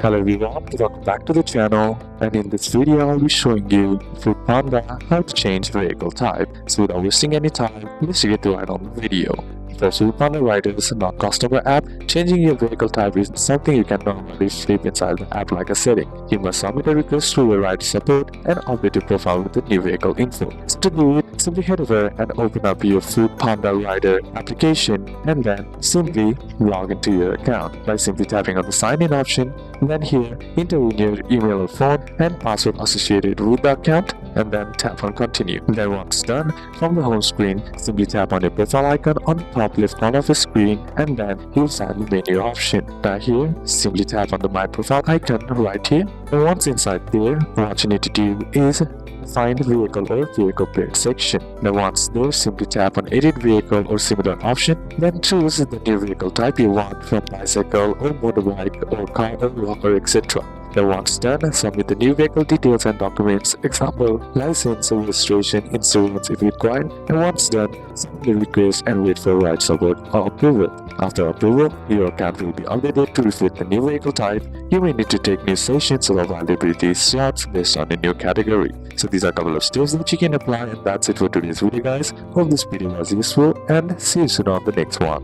Hello everyone, welcome back to the channel, and in this video I'll be showing you Foodpanda how to change vehicle type. So without wasting any time, let's get right on the video. For Foodpanda Riders, not customer app, changing your vehicle type isn't something you can normally flip inside the app like a setting. You must submit a request through the rider support and update your profile with the new vehicle info. So to do it, simply head over and open up your Foodpanda Rider application and then simply log into your account by simply tapping on the sign in option. Then here, enter in your email or phone and password associated with the account and then tap on continue. Then once done, from the home screen, simply tap on your profile icon on the top left corner of the screen and then you'll find the menu option. Now here, simply tap on the my profile icon right here. And once inside there, what you need to do is find vehicle or vehicle plate section. Now once there, simply tap on edit vehicle or similar option, then choose the new vehicle type you want from bicycle or motorbike or car or rocker, etc. Then once done, submit the new vehicle details and documents, example, license, registration, insurance if required, and once done, submit the request and wait for ride support or approval. After approval, your account will be updated to reflect the new vehicle type. You may need to take new sessions or availability slots based on the new category. So these are a couple of steps that you can apply, and that's it for today's video guys. Hope this video was useful and see you soon on the next one.